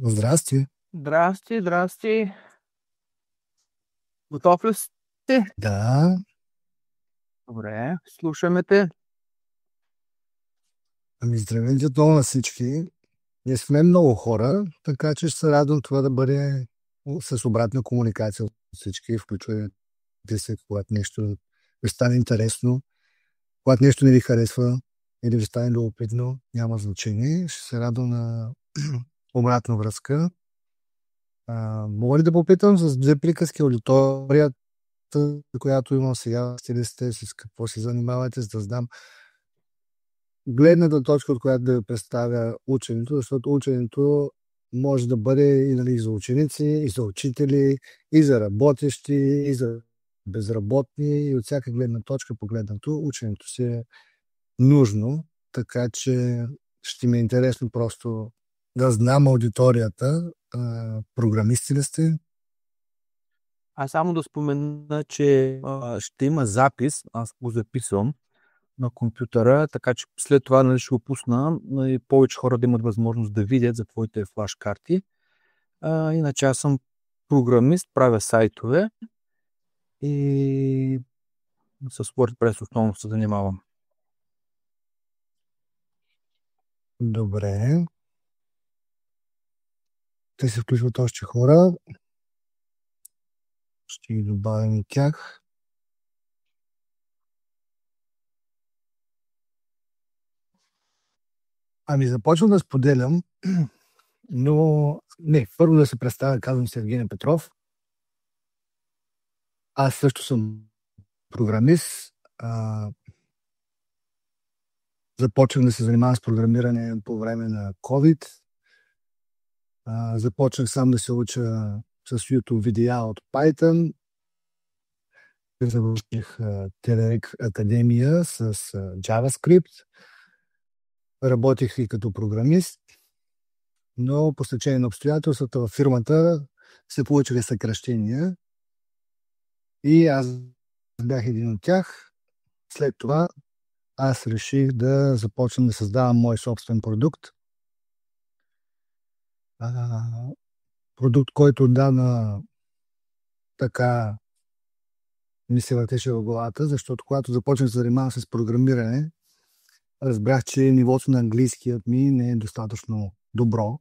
Здрасти. Здрасти, здрасти. Готов ли сте? Да, Добре, слушаме те. здравейте отново на всички. Ние сме много хора, така че ще се радвам това да бъде с обратна комуникация от всички, включвайте се, когато нещо ви стане интересно, когато нещо не ви харесва или ви стане любопитно, няма значение. Ще се радвам на обратна връзка. Мога ли да попитам с две приказки аудиторията, която имам сега, стили сте, с какво се занимавате, за да знам гледната точка, от която да представя ученето, защото ученето може да бъде и за ученици, и за учители, и за работещи, и за безработни, и от всяка гледна точка погледнато ученето си е нужно, така че ще ми е интересно просто да знам аудиторията. Програмисти ли сте? Аз само да спомена, че ще има запис, аз го записвам на компютъра, така че след това ще го пусна и повече хора да имат възможност да видят за твоите флаш карти. Иначе аз съм програмист, правя сайтове и с WordPress основно се занимавам. Добре. Те се включват още хора. Ще ги добавим и тях. Започвам да споделям, но не, първо да се представя, казвам се Евгений Петров. Аз също съм програмист. Започнах да се занимавам с програмиране по време на COVID. Започнах сам да се уча с YouTube видеа от Python. Завърших Telerik Академия с JavaScript. Работих и като програмист, но по стечение на обстоятелствата във фирмата се получили съкращения и аз бях един от тях. След това аз реших да започна да създавам мой собствен продукт. Продукт, който отдавна така ми се въртеше в главата, защото когато започнах да се занимавам с програмиране, разбрах, че нивото на английският ми не е достатъчно добро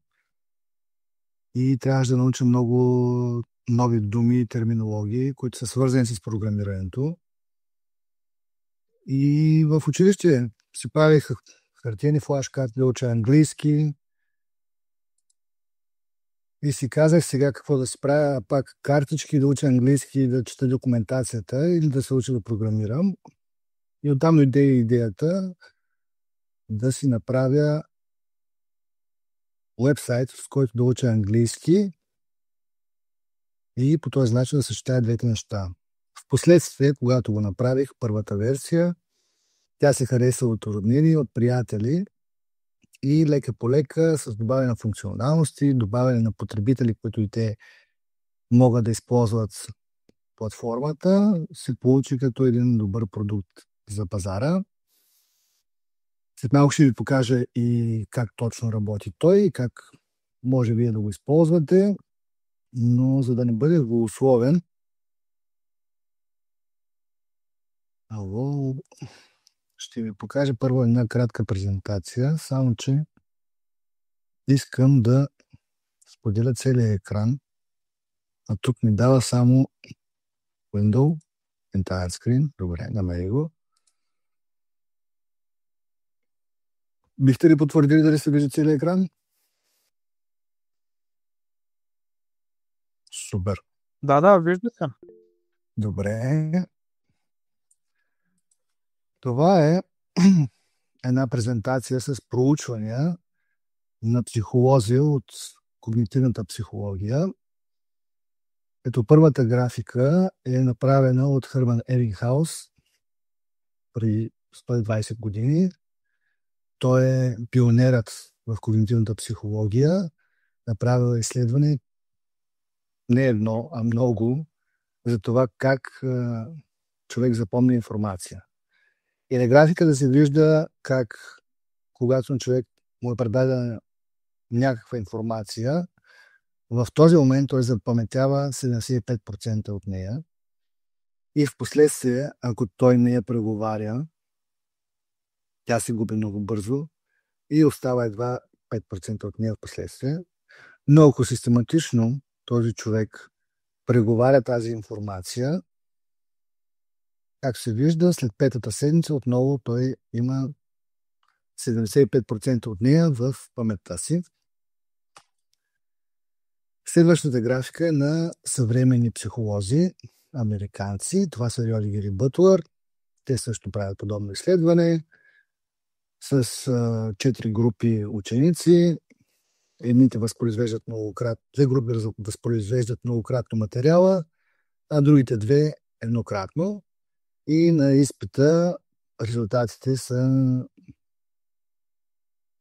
и трябваше да науча много нови думи и терминологии, които са свързани с програмирането. И в училище си правих хартиени флашкарти да уча английски и си казах сега какво да си правя, пак картички да уча английски, да чета документацията или да се уча да програмирам. И оттам дойде идеята да си направя уебсайт, с който да уча английски и по този начин да съчетая двете неща. Впоследствие, когато го направих, първата версия, тя се хареса от роднини, от приятели и лека по лека с добавяне на функционалности, добавяне на потребители, които и те могат да използват платформата, се получи като един добър продукт за пазара. След малко ще ви покажа и как точно работи той и как може вие да го използвате, но за да не бъде голословен, ще ви покажа първо една кратка презентация, само че искам да споделя целият екран, а тук ми дава само Window, Entire Screen. Добре, намери го. Бихте ли потвърдили дали се вижда целият екран? Супер. Да, вижда се. Добре. Това е една презентация с проучвания на психолози от когнитивната психология. Ето първата графика е направена от Хърман Ебингхаус при 120 години. Той е пионерът в когнитивната психология. Направил изследване не едно, а много за това как човек запомня информация. И на графика да се вижда как когато човек му е предадена някаква информация, В този момент той запаметява 75% от нея и в последствие, ако той не я преговаря, тя се губи много бързо и остава едва 5% от нея в последствие. Но ако систематично този човек преговаря тази информация, как се вижда, след петата седмица отново той има 75% от нея в паметта си. Следващата графика е на съвременни психолози, американци. Това са Рьодигер и Бътлър. Те също правят подобно изследване с 4 групи ученици. Едните възпроизвеждат многократно, 2 групи възпроизвеждат многократно материала, а другите 2 еднократно. И на изпита резултатите са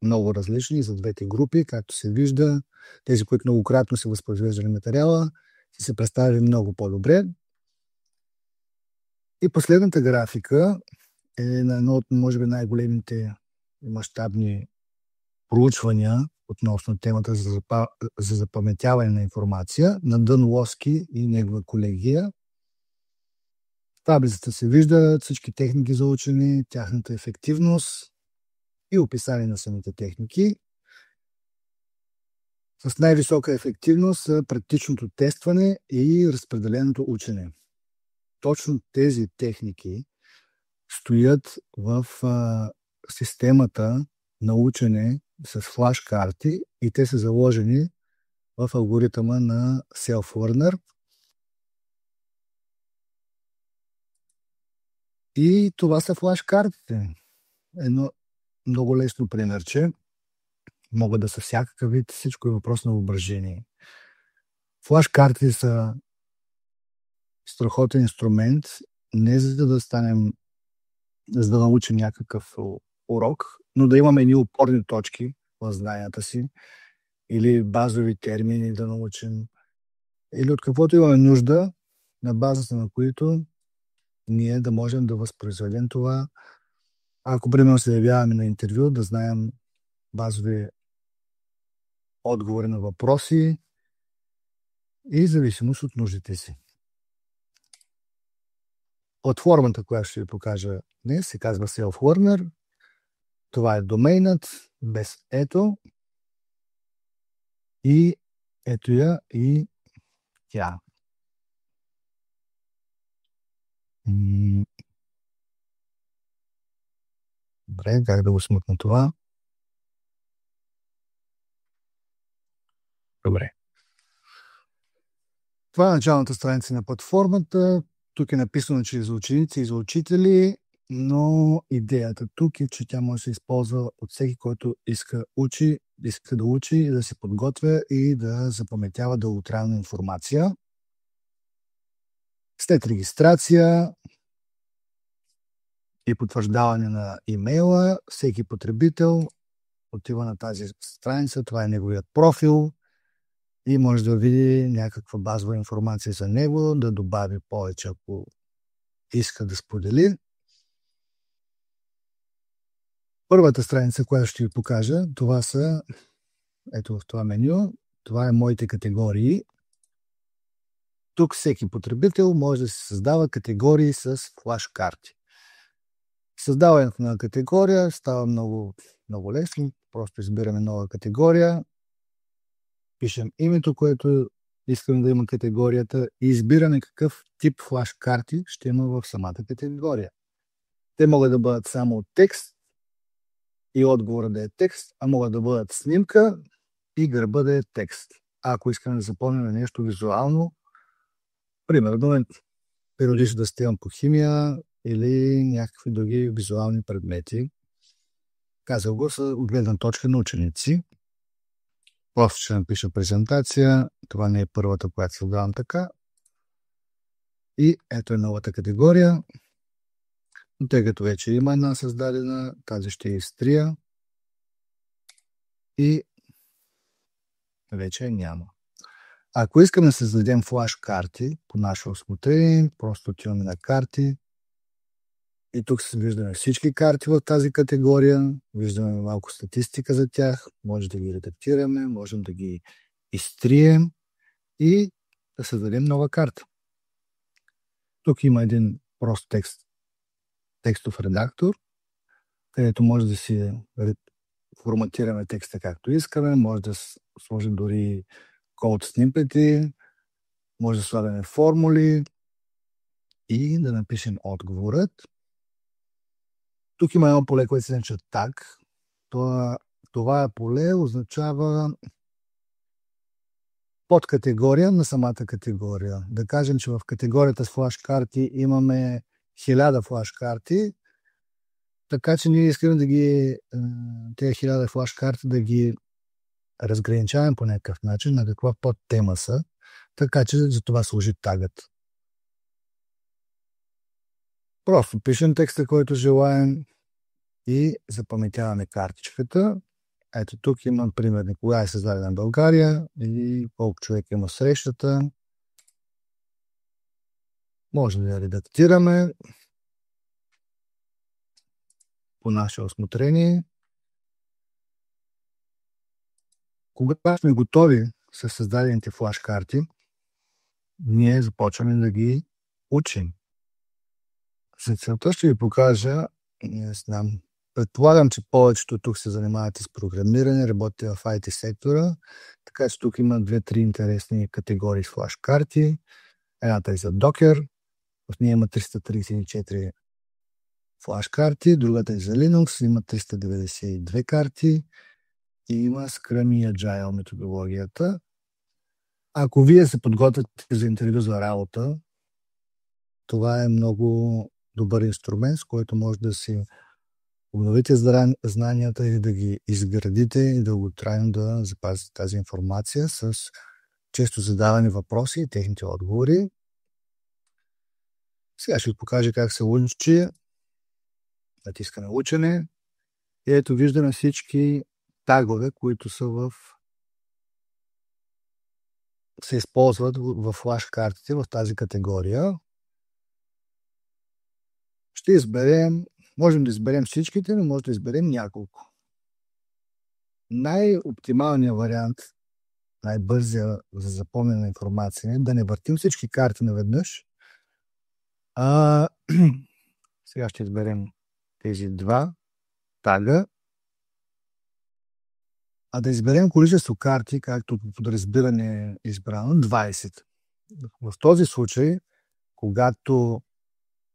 много различни за двете групи. Както се вижда, тези, които многократно са възпроизвеждали материала, са се представили много по-добре. И последната графика е на едно от, може би, най-големите мащабни проучвания относно темата за запаметяване на информация на Дънловски и негова колегия. В таблицата се виждат всички техники за учене, тяхната ефективност и описание на самите техники. С най-висока ефективност са практичното тестване и разпределеното учене. Точно тези техники стоят в системата на учене с флаш-карти и те са заложени в алгоритъма на Self-Learner. И това са флаш-картите. Едно много лесно примерче. Могат да са всякакъв вид, всичко е въпрос на въображение. Флаш-картите са страхотен инструмент, не за да станем, за да научим някакъв урок, но да имаме едни опорни точки в знанията си или базови термини да научим, или от каквото имаме нужда, на базата на които ние да можем да възпроизведем това. Ако, примерно, се явяваме на интервю, да знаем базови отговори на въпроси и зависимост от нуждите си. Платформата, която ще ви покажа днес, се казва Self-Learner. Това е домейнът без ето. И ето я и тя. Добре, как да го смъкна това? Добре. Това е началната страница на платформата. Тук е написано, че е за ученици и за учители, но идеята тук е, че тя може да се използва от всеки, който иска да учи, да се подготвя и да запаметява дълготрайна информация. След регистрация и потвърждаване на имейла, всеки потребител отива на тази страница, това е неговият профил и може да види някаква базова информация за него, да добави повече, ако иска да сподели. Първата страница, която ще ви покажа, това са, ето в това меню, това е моите категории. Тук всеки потребител може да се създава категории с флаш-карти. Създаването на категория става много, много лесно. Просто избираме нова категория, пишем името, което искаме да има категорията и избираме какъв тип флаш-карти ще има в самата категория. Те могат да бъдат само от текст и отговора да е текст, а могат да бъдат снимка и гърба да е текст. А ако искаме да запомним нещо визуално, примерно периодично да стивам по химия или някакви други визуални предмети. Казал го са от гледна точка на ученици. Просто ще напиша презентация. Това не е първата, която създавам така. И ето е новата категория. Но тъй като вече има една създадена, тази ще изтрия. И вече няма. Ако искаме да създадем флаш-карти по наше усмотрение, просто отиваме на карти. И тук се виждаме всички карти в тази категория. Виждаме малко статистика за тях. Може да ги редактираме, можем да ги изтрием и да създадем нова карта. Тук има един прост текстов редактор, където може да си форматираме текста както искаме, може да сложим дори код снипети, може да слагаме формули и да напишем отговорът. Тук има едно поле, което се нарича tag. Това поле означава подкатегория на самата категория. Да кажем, че в категорията с флаш-карти имаме 1000 флаш-карти, така че ние искаме да тези 1000 флаш-карти да ги разграничаваме по някакъв начин, на каква подтема са, така че за това служи тагът. Просто пишем текста, който желаем и запаметяваме картичката. Ето тук има пример кога е създадена България и колко човек има срещата. Може да я редактираме по наше усмотрение. Когато сме готови с създадените флаш-карти, ние започваме да ги учим. За целта ще ви покажа, не знам, предполагам, че повечето тук се занимавате с програмиране, работите в IT сектора, така че тук има 2-3 интересни категории с флаш-карти. Едната е за Docker, в нея има 334 флаш-карти, другата е за Linux, има 392 карти и има Scrum и Agile методологията. Ако вие се подготвяте за интервю за работа, това е много добър инструмент, с който може да си обновите знанията или да ги изградите и дълготрайно да запазите тази информация с често задавани въпроси и техните отговори. Сега ще ви покажа как се учи. Натискаме учене и ето виждаме всички тагове, които се използват в флаш-картите в тази категория. Можем да изберем всичките, но може да изберем няколко. Най-оптималният вариант, най-бързия за запомнена на информация е да не въртим всички карти наведнъж. Сега ще изберем тези два тага, да изберем количество карти, както по подразбиране е избрано, 20. В този случай, когато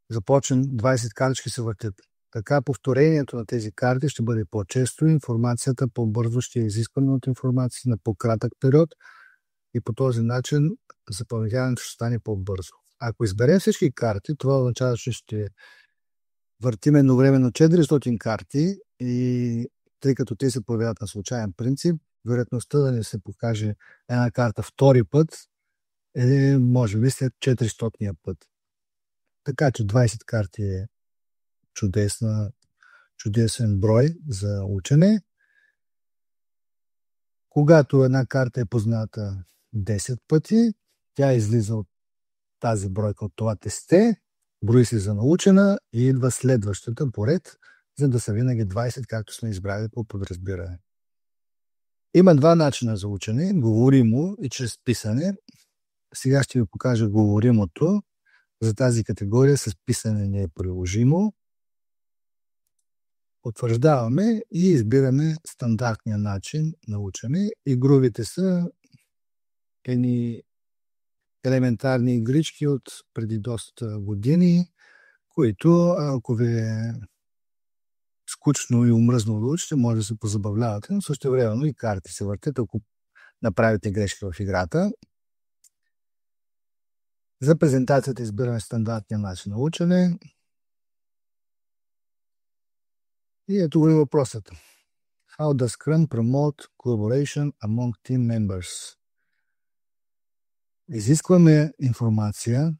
започнем 20 картички се въртят. Така повторението на тези карти ще бъде по-често, информацията по-бързо ще е изисквана от информация на по-кратък период и по този начин запаметяването ще стане по-бързо. Ако изберем всички карти, това означава, че ще въртим едновременно 400 карти и тъй като те се появяват на случайен принцип, вероятността да не се покаже една карта втори път е може би след 400-я път. Така че 20 карти е чудесен брой за учене. Когато една карта е позната 10 пъти, тя излиза от тази бройка, от това тесте, брои се за научена и идва следващата поред, за да са винаги 20, както сме избрали по подразбиране. Има два начина за учене, говоримо и чрез писане. Сега ще ви покажа говоримото. За тази категория с писане не е приложимо. Утвърждаваме и избираме стандартния начин на учене. Игровите са едни елементарни игрички от преди доста години, които, ако ви е скучно и умръзнало да учите, може да се позабавлявате, но също времено и карти се въртят, ако направите грешки в играта. За презентацията избираме стандартния начин на учене. И ето го и въпросът. How does Scrum promote collaboration among team members? Изискваме информация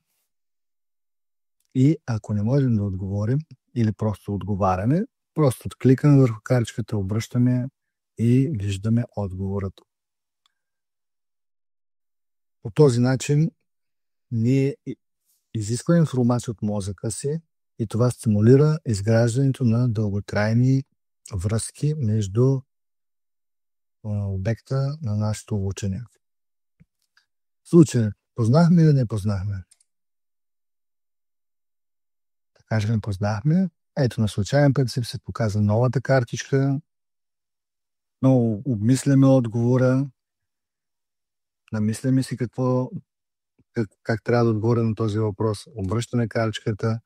и ако не можем да отговорим или просто отговаряме, просто кликаме върху картичката, обръщаме и виждаме отговорът. По този начин ние изискваме информация от мозъка си и това стимулира изграждането на дълготрайни връзки между обекта на нашето учене. случая познахме или не познахме? Да кажем, познахме. Ето на случайен принцип се показва новата картичка. Но обмисляме отговора. Намисляме си как трябва да отговоря на този въпрос. Обръщаме картичката.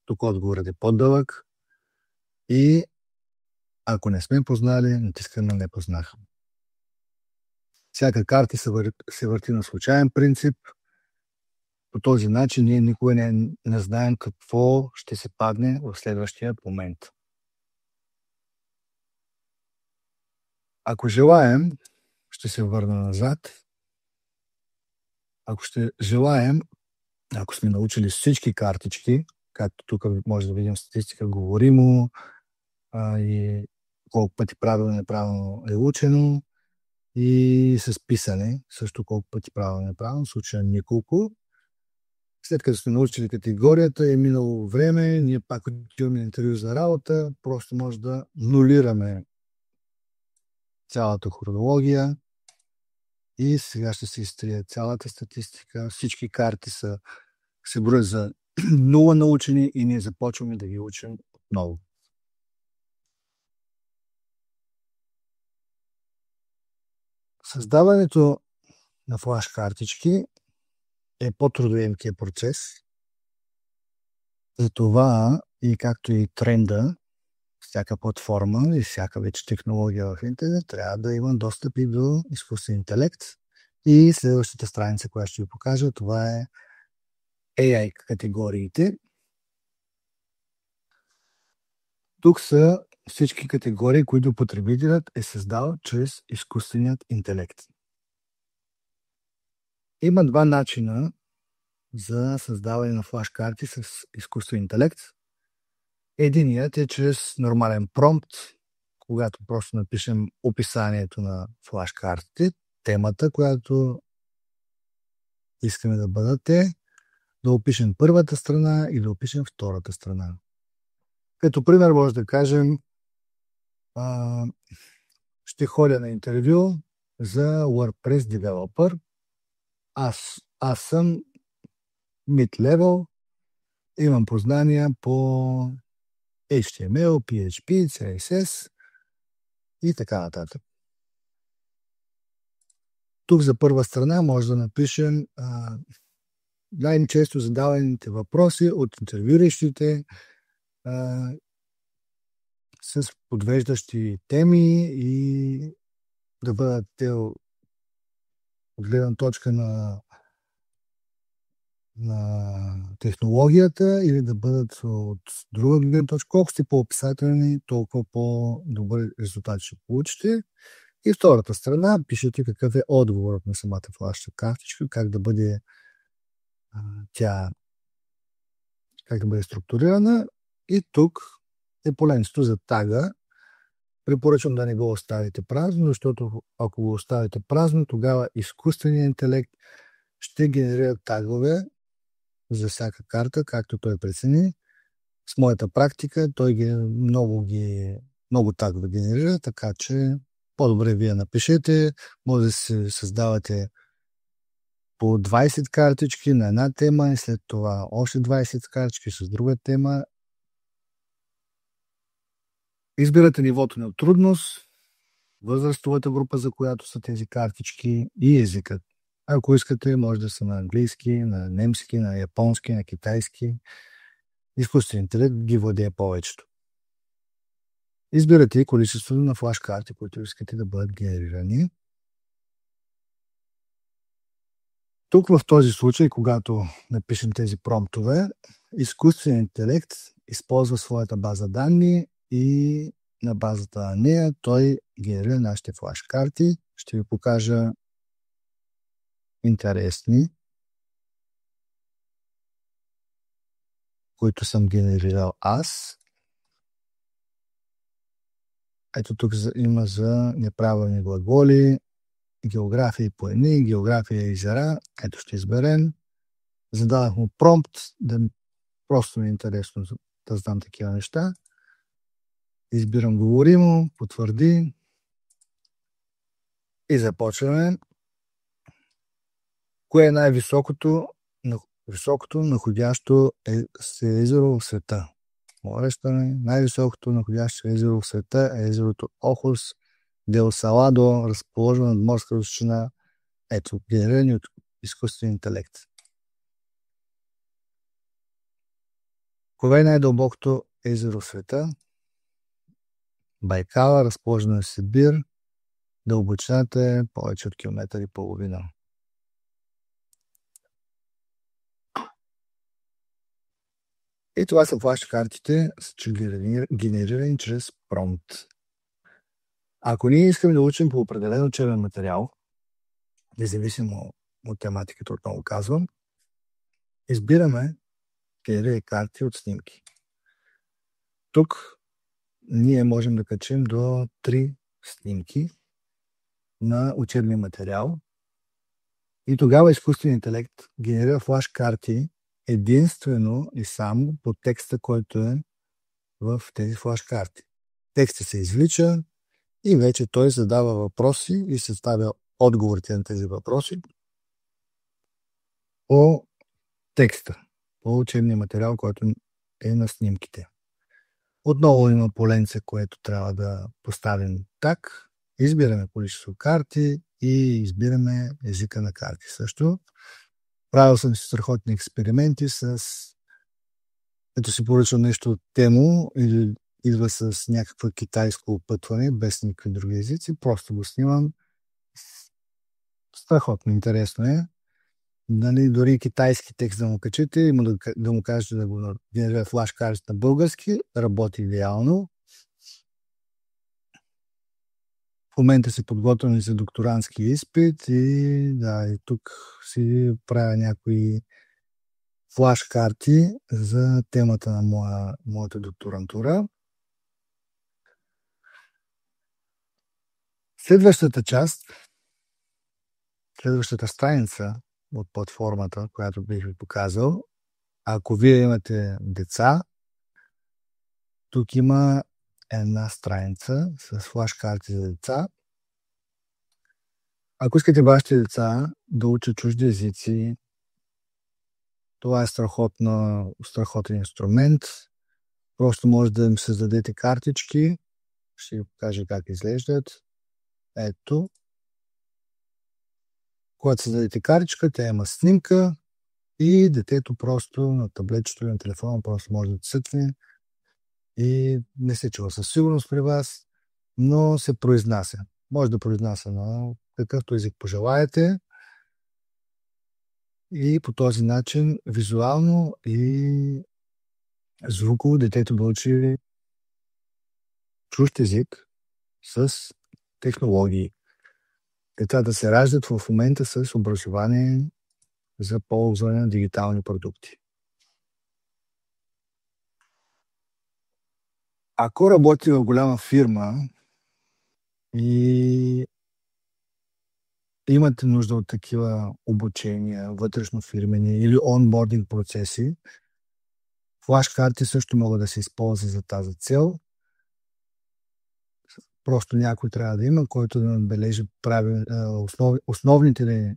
Тук отговорът е по-дълъг. И ако не сме познали, натискаме не познах. Всяка карта се върти на случайен принцип. По този начин ние никога не знаем какво ще се падне в следващия момент. Ако желаем, ще се върна назад. Ако сме научили всички картички, както тук може да видим статистика, говоримо и колко пъти правилно и неправилно е учено, и с писане, също колко пъти правилно и неправилно, в случая няколко. След като сме научили категорията, е минало време, ние пак отиваме на интервю за работа, просто може да нулираме цялата хронология и сега ще се изтрие цялата статистика. Всички карти се броят за 0 научени и ние започваме да ги учим отново. Създаването на флаш картички е по-трудоемкия процес. Затова и както и тренда, всяка платформа и всяка вече технология в интернет трябва да има достъп и до изкуствен интелект. И следващата страница, която ще ви покажа, това е AI категориите. Тук са всички категории, които потребителят е създал чрез изкуственият интелект. Има два начина за създаване на флаш карти с изкуствен интелект. Единият е чрез нормален промпт, когато просто напишем описанието на флаш картите, темата, която искаме да бъдат да опишем първата страна и да опишем втората страна. Като пример може да кажем, ще ходя на интервю за WordPress Developer. Аз съм mid-level, имам познания по HTML, PHP, CSS и така нататък. Тук за първа страна може да напишем най-често задаваните въпроси от интервюиращите с подвеждащи теми и да бъдат те от гледна точка на технологията или да бъдат от друга гледна точка. Колко сте по-описателни, толкова по-добър резултат ще получите. И втората страна пишете какъв е отговорът на самата флаш картичка, как да бъде структурирана. И тук е поленцето за тага. Препоръчвам да не го оставите празно, защото ако го оставите празно, тогава изкуственият интелект ще генерира тагове за всяка карта, както той прецени. С моята практика той много тагове генерира, така че по-добре вие напишете, може да се създавате по 20 картички на една тема и след това още 20 картички с друга тема. Избирате нивото на трудност, възрастовата група, за която са тези картички и езикът. Ако искате, може да са на английски, на немски, на японски, на китайски. Изкуственият интелект ги владее повечето. Избирате и количеството на флаш карти, които искате да бъдат генерирани. Тук в този случай, когато напишем тези промптове, изкуственият интелект използва своята база данни и на базата на нея той генерира нашите флаш карти. Ще ви покажа интересни, които съм генерирал аз. Ето тук има за неправилни глаголи, география и поени, география и езера. Ето ще изберем. Зададах му промпт, просто ми е интересно да знам такива неща. Избирам говоримо, потвърди и започваме. Кое е високото находящо се езеро в света? Най-високото находящо се езеро в света е езерото Охос дел Саладо, разположено над морска височина, генерирани от изкуствен интелект. Кое е най-дълбокото езеро в света? Байкала, разположено в Сибир. Дълбочината е повече от километър и половина. И това са флашкартите, генерирани чрез промпт. Ако ние искаме да учим по определен учебен материал, независимо от тематиката, отново казвам, избираме генерирани карти от снимки. Тук ние можем да качим до 3 снимки на учебния материал и тогава изкуственият интелект генерира флашкарти единствено и само по текста, който е в тези флашкарти. Текстът се извлича и вече той задава въпроси и съставя отговорите на тези въпроси по текста, по учебния материал, който е на снимките. Отново има поленце, което трябва да поставим так. Избираме количество карти и избираме езика на карти също. Правил съм си страхотни експерименти като си поръчам нещо от Тему или идва с някакво китайско опътване, без никакви други езици. Просто го снимам. Страхотно интересно е. Дори китайски текст да му качите, има да му кажете да го генерира флашкарт на български, работи идеално. В момента се подготвям за докторантски изпит и тук си правя някои флашкарти за темата на моята докторантура. Следващата страница от платформата, която бих ви показал, ако вие имате деца, тук има една страница с флашкарти за деца. Ако искате вашите деца да учат чужди езици, това е страхотен инструмент. Просто може да им създадете картички. Ще ви покажа как изглеждат. Ето. Когато създадете картичка, тя има снимка и детето просто на таблетчето или на телефона просто може да цъкне и не се чува със сигурност при вас, но се произнася. Може да произнася на какъвто език пожелаете и по този начин визуално и звуково детето да учи чужд език с технологии. Децата се раждат в момента с образование за ползване на дигитални продукти. Ако работи в голяма фирма и имате нужда от такива обучения, вътрешнофирмени или онбординг процеси, флашкарти също могат да се използват за тази цел. Просто някой трябва да има, който да набележи основните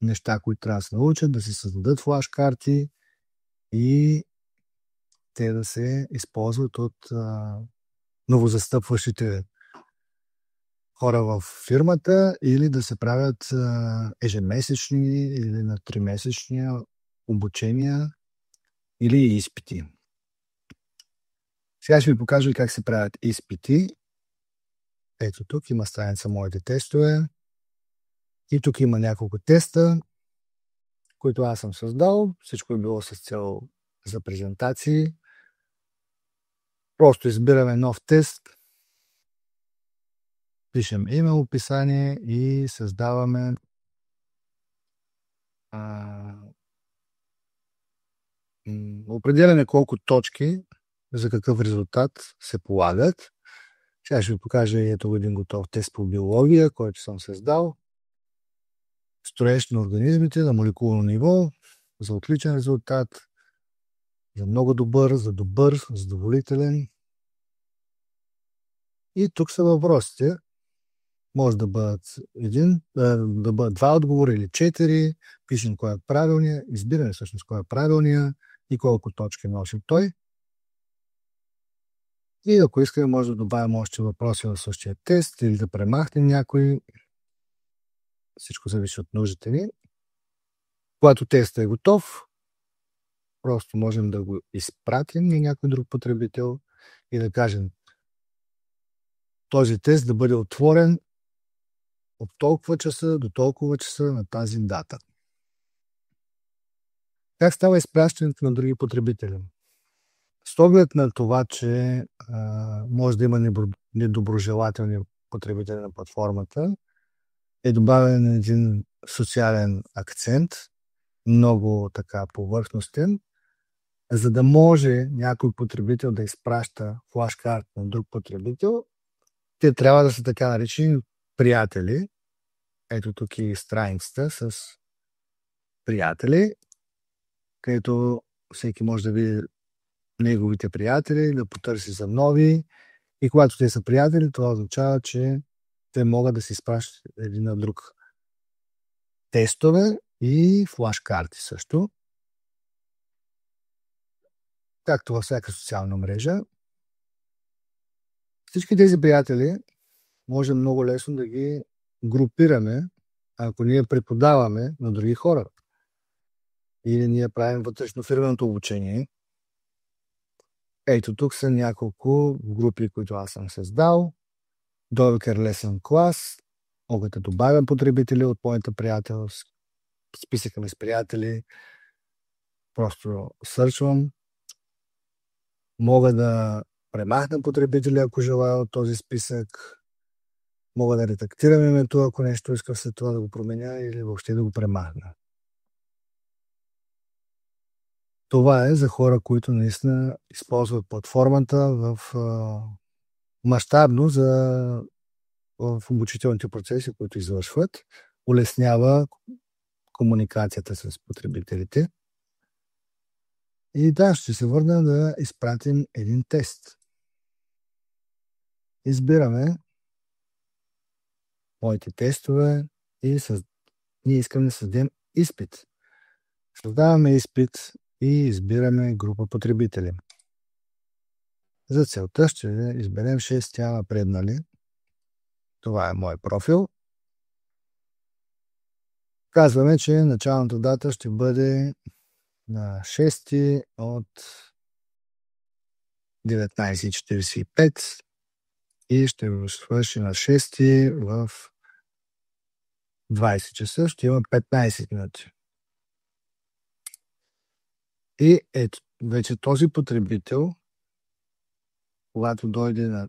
неща, които трябва да се научат, да се създадат флашкарти и те да се използват от новозастъпващите хора в фирмата или да се правят ежемесечни или на 3-месечни обучения или изпити. Сега ще ви покажа как се правят изпити. Ето тук има страница моите тестове и тук има няколко теста, които аз съм създал. Всичко е било с цел за презентации. Просто избираме нов тест, пишем име, описание и създаваме определяме колко точки за какъв резултат се полагат. Сега ще ви покажа ето един готов тест по биология, който съм създал. Строеж на организмите на молекулно ниво за отличен резултат, за много добър, за добър, задоволителен. И тук са въпросите. Може да бъдат да бъдат 2 отговора или 4, пишем кой е правилния, избираме всъщност кой е правилния и колко точки носи той. И ако искаме, може да добавим още въпроси в същия тест или да премахнем някой. Всичко зависи от нуждите ни. Когато тестът е готов, просто можем да го изпратим на някой друг потребител и да кажем този тест да бъде отворен от толкова часа до толкова часа на тази дата. Как става изпращането на други потребители? С оглед на това, че може да има недоброжелателни потребители на платформата, е добавен един социален акцент, много така повърхностен, за да може някой потребител да изпраща флашкарт на друг потребител. Те трябва да са така наречени приятели. Ето тук и страницата с приятели, където всеки може да види неговите приятели, да потърси за нови. И когато те са приятели, това означава, че те могат да се изпращат един на друг тестове и флашкарти също. Както във всяка социална мрежа. Всички тези приятели може много лесно да ги групираме, ако ние преподаваме на други хора. Или ние правим вътрешно фирменото обучение. Ето тук са няколко групи, които аз съм създал. Docker Lesson Class. Мога да добавя потребители от моята приятел. Списъка ми с приятели. Просто сърчвам. Мога да премахна потребители, ако желая от този списък. Мога да редактирам името, ако нещо иска след това да го променя или въобще да го премахна. Това е за хора, които наистина използват платформата в мащабно в обучителните процеси, които извършват. Улеснява комуникацията с потребителите. И да, ще се върна да изпратим един тест. Избираме моите тестове и ние искаме да създадем изпит. Създаваме изпит и избираме група потребители. За целта ще изберем 6 напреднали. Това е мой профил. Казваме, че началната дата ще бъде на 6 от 19:45 и ще го свърши на 6 в 20 часа. Ще има 15 минути. И ето, вече този потребител, когато дойде на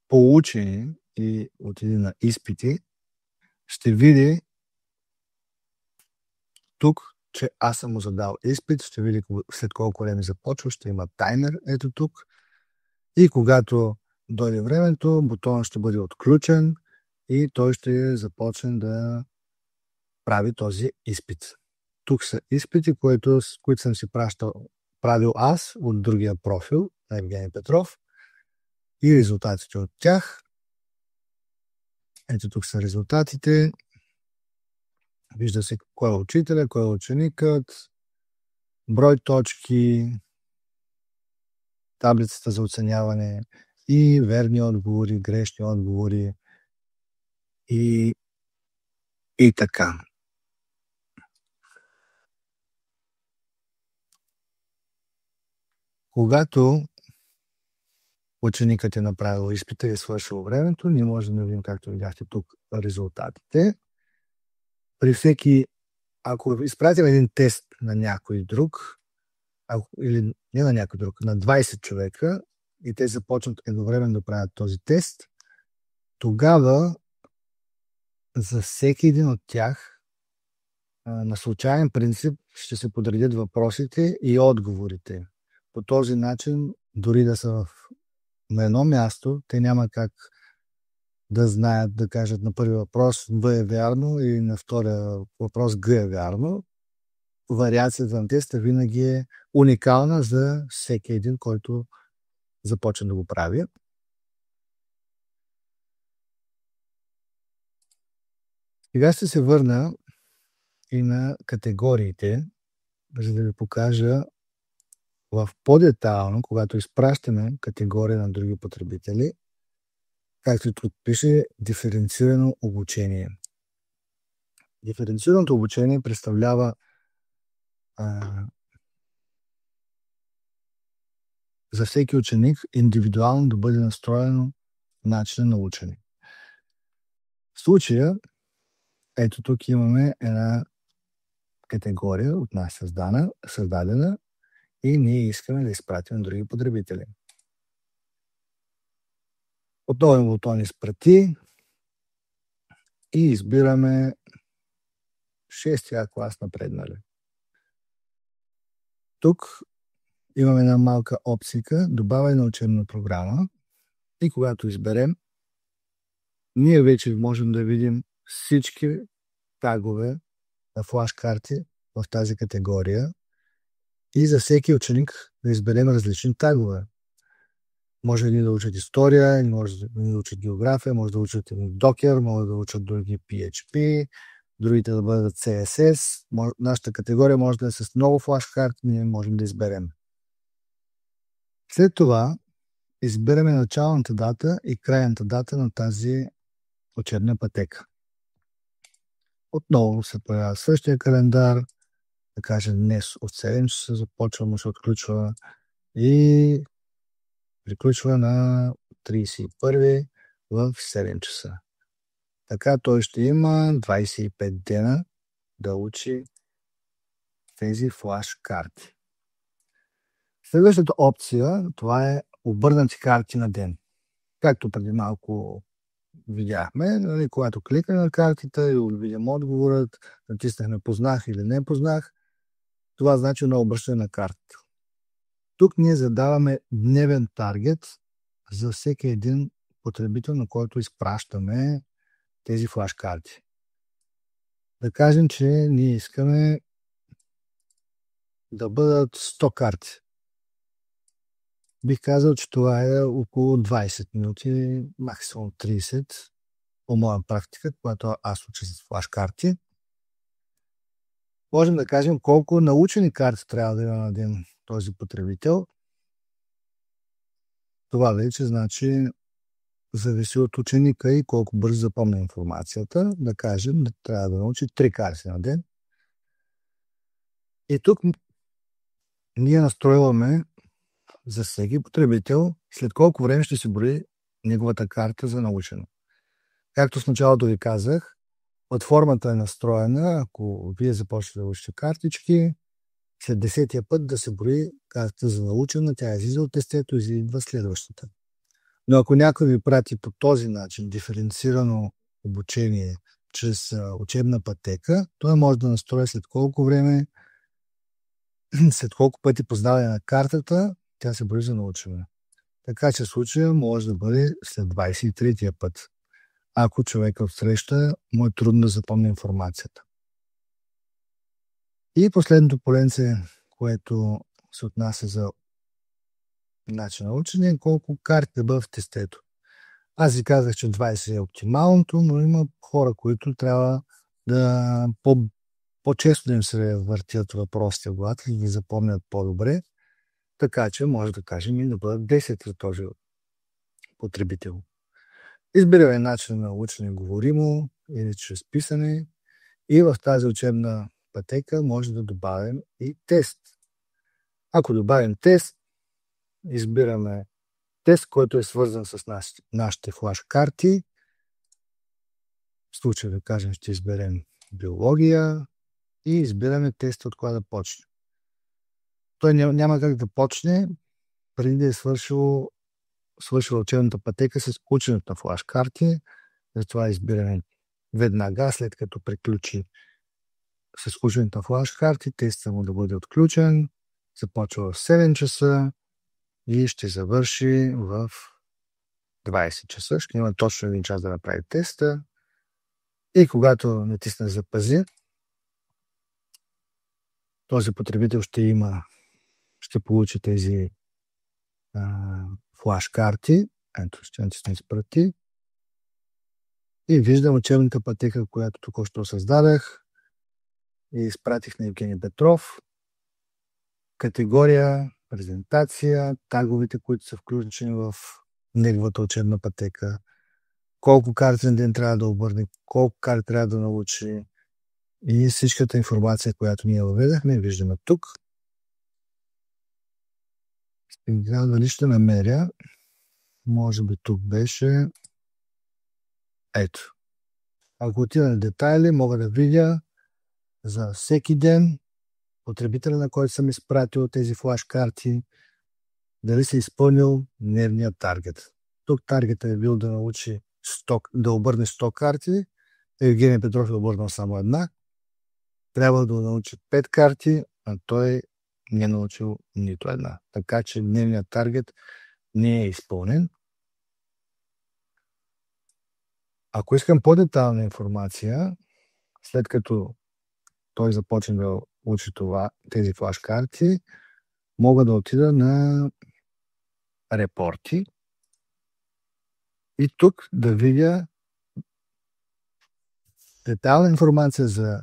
получени и отиде на изпити, ще види тук, че аз съм му задал изпит, ще види след колко време започва, ще има таймер, ето тук. И когато дойде времето, бутонът ще бъде отключен и той ще започне да прави този изпит. Тук са изпити, които съм си правил аз от другия профил на Евгений Петров и резултатите от тях. Ето тук са резултатите. Вижда се кой е учителя, кой е ученикът, брой точки, таблицата за оценяване и верни отговори, грешни отговори и така. Когато ученикът е направил изпита и е свършил времето, ние можем да видим, както видяхте тук, резултатите. При всеки, ако изпратим един тест на някой друг, или не на някой друг, на 20 човека и те започнат едновременно да правят този тест, тогава за всеки един от тях на случайен принцип ще се подредят въпросите и отговорите. По този начин, дори да са на едно място, те няма как да знаят, да кажат на първи въпрос Б е вярно и на втория въпрос Г е вярно. Вариацията на теста винаги е уникална за всеки един, който започне да го прави. Сега ще се върна и на категориите, за да ви покажа в по-детайлно, когато изпращаме категория на други потребители, както тук пише, диференцирано обучение. Диференцираното обучение представлява за всеки ученик индивидуално да бъде настроено начин на учене. В случая, ето тук имаме една категория от нас създадена и ние искаме да изпратим на други потребители. Отново бутон изпрати и избираме 6-я клас напреднали. Тук имаме една малка опция добавяне на учебна програма и когато изберем, ние вече можем да видим всички тагове на флаш-карти в тази категория и за всеки ученик да изберем различни тагове. Може едни да учат история, едни може да учат география, може да учат Docker, може да учат други PHP, другите да бъдат CSS. Нашата категория може да е с много флаш-карти, ние можем да изберем. След това избираме началната дата и крайната дата на тази учебна пътека. Отново се появява същия календар, да кажем днес от 7 часа започва, му се отключва и приключва на 31 в 7 часа. Така той ще има 25 дена да учи тези флаш карти. Следващата опция, това е обърнати карти на ден. Както преди малко видяхме, нали, когато кликаме на картите и видим отговорът, натиснахме познах или не познах, това значи на обръщане на картата. Тук ние задаваме дневен таргет за всеки един потребител, на който изпращаме тези флаш карти. Да кажем, че ние искаме да бъдат 100 карти. Бих казал, че това е около 20 минути, максимум 30 по моя практика, когато аз уча с флаш карти. Можем да кажем колко научени карти трябва да има на ден този потребител. Това вече значи зависи от ученика и колко бързо запомня информацията. Да кажем, трябва да научи 3 карти на ден. И тук ние настроиваме за всеки потребител след колко време ще се брои неговата карта за научено. Както в началото ви казах, платформата е настроена, ако вие започнете да учите картички, след 10-тия път да се брои карта за научена, тя излиза от тестето и идва следващата. Но ако някой ви прати по този начин диференцирано обучение чрез учебна пътека, той може да настрои след колко време, след колко пъти познаване на картата, тя се брои за научена. Така че случая може да бъде след 23-тия път. Ако човек отсреща, му е трудно да запомни информацията. И последното поленце, което се отнася за начин на учене, е колко карти да бъдат в тестето. Аз ви казах, че 20 е оптималното, но има хора, които трябва да по-често да им се въртят въпросите в главата и ги запомнят по-добре. Така че може да кажем и да бъдат 10 за този потребител. Избираме начин на учене говоримо или чрез писане и в тази учебна пътека може да добавим и тест. Ако добавим тест, избираме тест, който е свързан с нашите флаш карти. В случая да кажем, ще изберем биология и избираме теста от кога да почне. Той няма как да почне преди да е свършила учебната пътека с ученето на флаш карти. Затова избираме веднага, след като приключи с ученето на флаш карти, теста му да бъде отключен. Започва в 7 часа и ще завърши в 20 часа. Ще има точно 1 час да направи теста. И когато натисне запази, този потребител ще получи тези флаш карти. Ето, ще натисне изпрати. И виждам учебната пътека, която току-що създадах и изпратих на Евгений Петров. Категория, презентация, таговете, които са включени в неговата учебна пътека, колко карти на ден трябва да обърне, колко карти трябва да научи и всичката информация, която ние въведахме, виждаме тук. Сега дали ще намеря, може би тук беше, ето. Ако отида на детайли, мога да видя за всеки ден потребителя, на който съм изпратил тези флаш карти, дали се изпълнил дневния таргет. Тук таргетът е бил да научи да обърне 100 карти. Евгений Петров е обърнал само една. Трябва да научи 5 карти, а той не е научил нито една. Така че дневният таргет не е изпълнен. Ако искам по-детална информация, след като той започне да учи тези флаш карти, мога да отида на репорти и тук да видя детална информация за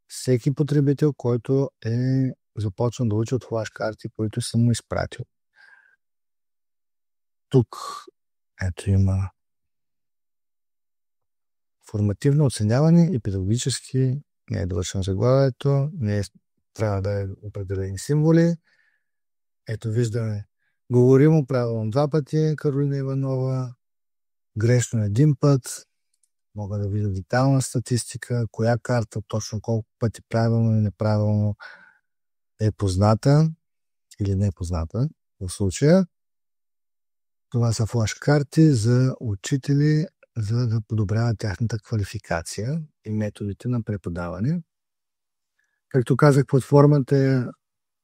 всеки потребител, който е започнал да учи от флаш карти, които съм му изпратил. Тук ето има формативно оценяване и педагогически, не е довършено заглавието, трябва да е определени символи. Ето виждаме, говоримо правилно 2 пъти, Каролина Иванова, грешно 1 път. Мога да видя детална статистика, коя карта, точно колко пъти правилно и неправилно е позната или не е позната в случая. Това са флаш карти за учители, за да подобряват тяхната квалификация и методите на преподаване. Както казах, платформата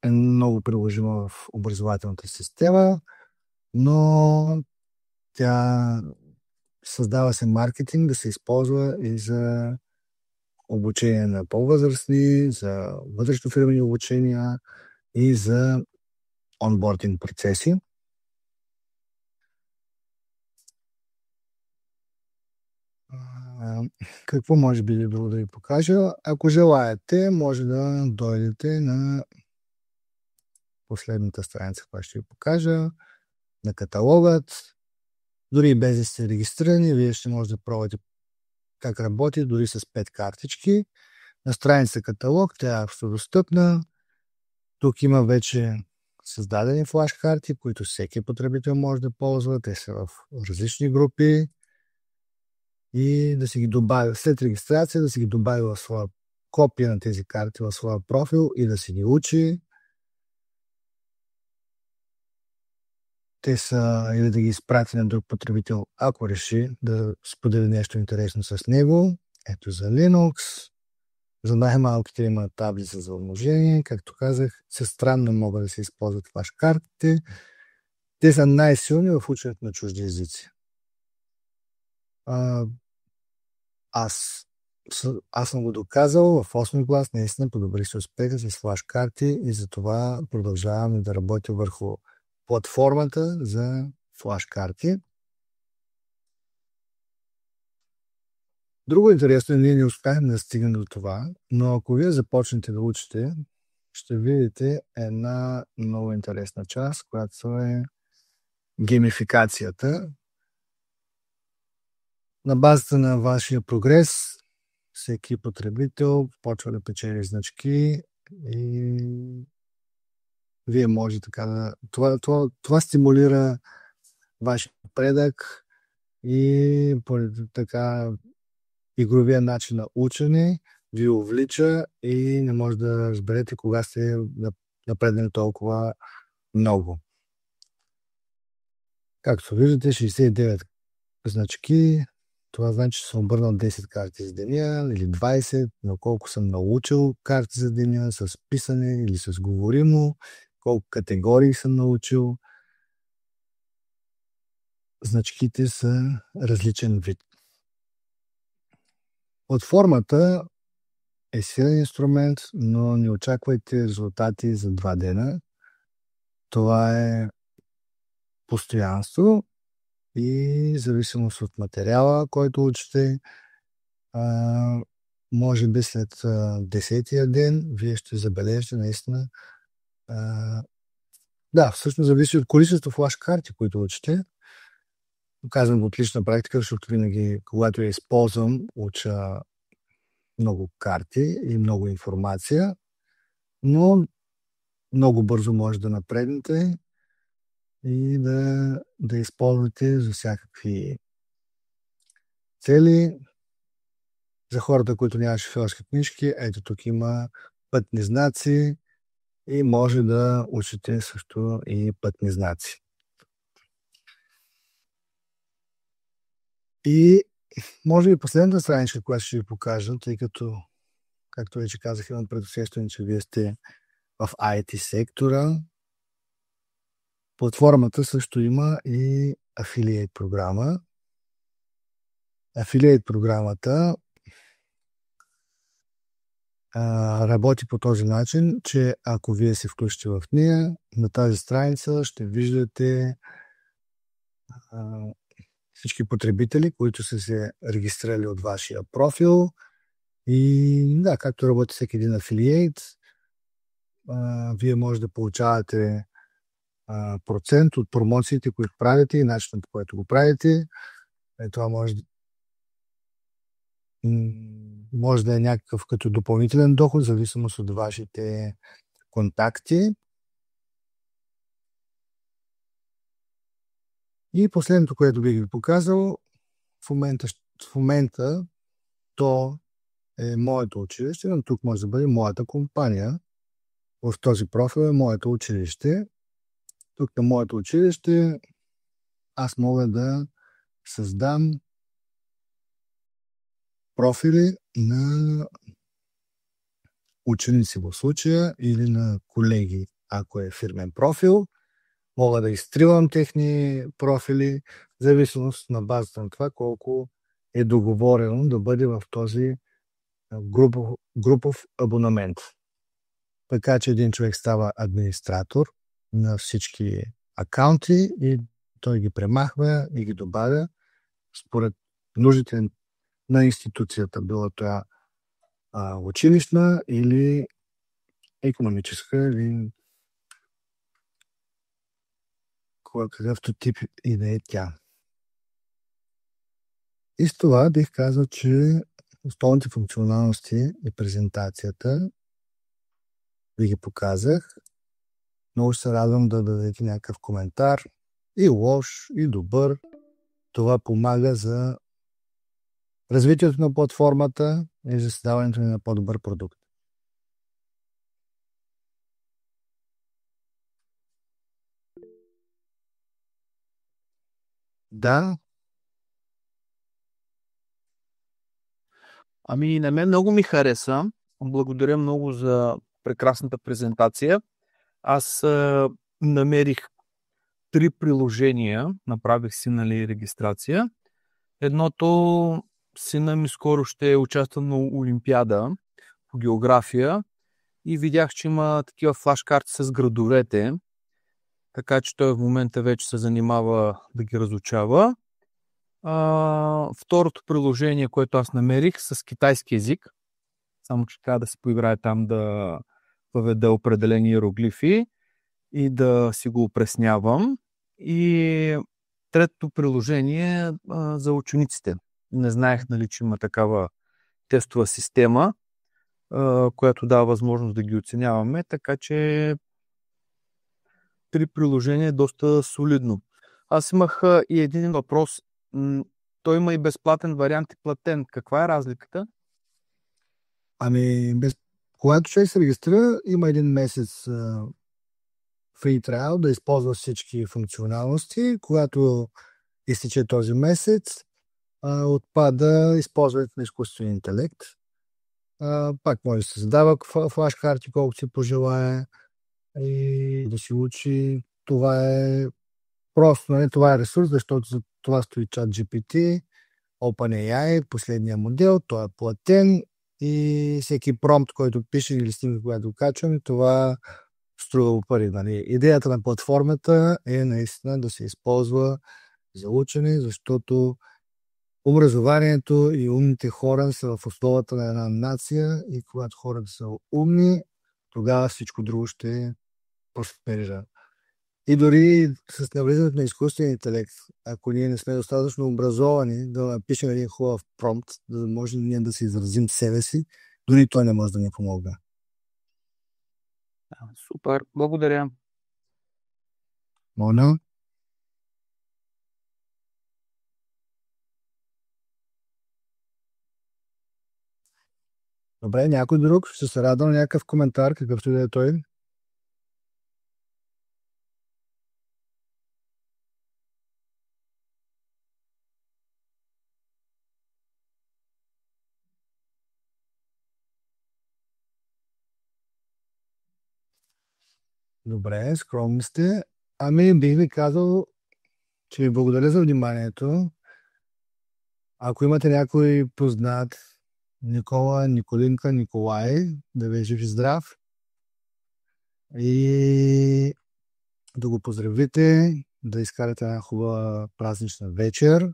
е много приложима в образователната система, но тя създава се маркетинг да се използва и за обучение на по-възрастни, за вътрешнофирмени обучения и за онбординг процеси. Какво може би било да ви покажа? Ако желаете, може да дойдете на последната страница, която ще ви покажа, на каталогът. Дори без да сте регистрирани, вие ще може да пробвате как работи, дори с 5 картички. На страница каталог, тя е достъпна. Тук има вече създадени флаш карти, които всеки потребител може да ползва. Те са в различни групи. И да си ги добави след регистрация, да си ги добави в своя копия на тези карти в своя профил и да си ги учи. Те са или да ги изпрати на друг потребител, ако реши да сподели нещо интересно с него. Ето за Linux. За най-малките има таблица за умножение. Както казах, странно могат да се използват флаш картите. Те са най-силни в ученето на чужди езици. Аз съм го доказал в 8 клас, наистина подобрих се успеха с флаш карти и затова продължаваме да работя върху платформата за флаш карти. Друго интересно, ние не успяхме да стигнем до това, но ако вие започнете да учите, ще видите една много интересна част, която е геймификацията. На базата на вашия прогрес, всеки потребител почва да печели значки и вие може така да... Това стимулира вашия напредък и поради така игровия начин на учене ви увлича и не може да разберете кога сте напреднали толкова много. Както виждате, 69 значки. Това значи, че съм обърнал 10 карти за деня или 20, но колко съм научил карти за деня с писане или с говоримо, колко категории съм научил. Значките са различен вид. Платформата е силен инструмент, но не очаквайте резултати за 2 дена. Това е постоянство и зависимост от материала, който учите Може би след 10-тия ден вие ще забележите наистина. Да, всъщност зависи от количество флаш-карти, които учите. Казвам го от лична практика, защото винаги, когато я използвам, уча много карти и много информация, но много бързо може да напреднете и да използвате за всякакви цели. За хората, които нямат шофьорски книжки, ето тук има пътни знаци и може да учите също и пътни знаци. И може би последната страничка, която ще ви покажа, тъй като, както вече казах, имам предусещане, че вие сте в IT сектора. Платформата също има и Affiliate програма. Affiliate програмата работи по този начин, че ако вие се включите в нея, на тази страница ще виждате всички потребители, които са се регистрирали от вашия профил. И да, както работи всеки един афилиейт, вие може да получавате процент от промоциите, които правите и начинът, по който го правите. Това може да е някакъв като допълнителен доход, в зависимост от вашите контакти. И последното, което бих ви показал, в момента то е моето училище, но тук може да бъде моята компания. В този профил е моето училище. Тук на моето училище аз мога да създам профили на ученици в случая или на колеги, ако е фирмен профил. Мога да изтривам техни профили, в зависимост на базата на това колко е договорено да бъде в този групов абонамент. Така че един човек става администратор на всички акаунти и той ги премахва и ги добавя според нуждите на институцията, било това училищна или икономическа или какъвто тип и да е тя. И с това бих казал, че основните функционалности и презентацията ви ги показах. Много се радвам да дадете някакъв коментар, и лош, и добър. Това помага за развитието на платформата и за създаването на по-добър продукт. Да. Ами, на мен много ми хареса. Благодаря много за прекрасната презентация. Аз намерих 3 приложения, направих си регистрация. Едното, сина ми скоро ще участва на Олимпиада по география и видях, че има такива флашкарти с градовете, така че той в момента вече се занимава да ги разучава. Второто приложение, което аз намерих с китайски език, само че трябва да се поиграе там да въведа определени иероглифи и да си го опреснявам. И третото приложение за учениците. Не знаех, че има такава тестова система, която дава възможност да ги оценяваме, така че 3 приложения е доста солидно. Аз имах и един въпрос. Той има и безплатен вариант и платен. Каква е разликата? Ами, когато човек се регистрира, има един месец free trial да използва всички функционалности. Когато изтече този месец, отпада използването на изкуствен интелект. Пак може да се задава флаш-карти, колкото си пожелае и да си учи. Това е просто, това е ресурс, защото за това стои ChatGPT, OpenAI, последния модел, той е платен и всеки промпт, който пише или снимка, която качваме, това струва пари. Идеята на платформата е наистина да се използва за учене, защото Образованието и умните хора са в основата на една нация и когато хората са умни, тогава всичко друго ще просперира. И дори с навлизането на изкуствен интелект, ако ние не сме достатъчно образовани да напишем един хубав промпт, за да може ние да се изразим себе си, дори той не може да ни помогне. Супер, благодаря. Моля. Добре, някой друг ще се радва на някакъв коментар, какъвто и да е той. Добре, скромни сте. Ами бих ви казал, че ви благодаря за вниманието. Ако имате някой познат, Никола, Николинка, Николай, да ви е жив и здрав. И да го поздравите, да изкарате една хубава празнична вечер.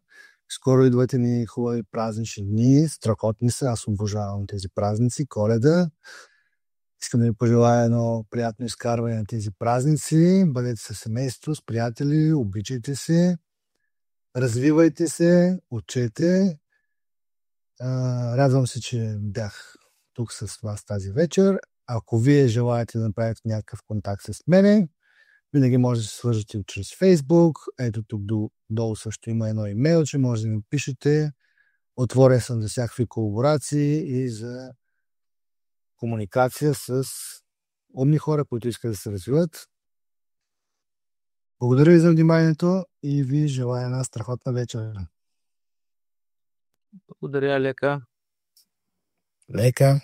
Скоро идвате ни хубави празнични дни, страхотни са, аз обожавам тези празници, Коледа. Искам да ви пожелая едно приятно изкарване на тези празници. Бъдете със семейство, с приятели, обичайте се, развивайте се, учете. Радвам се, че бях тук с вас тази вечер. Ако вие желаете да направите някакъв контакт с мене, винаги може да се свържете чрез Facebook. Ето тук долу също има едно имейл, че може да ми пишете. Отворен съм за всякакви колаборации и за комуникация с умни хора, които искат да се развиват. Благодаря ви за вниманието и ви желая една страхотна вечер. Благодаря, Лека. Лека!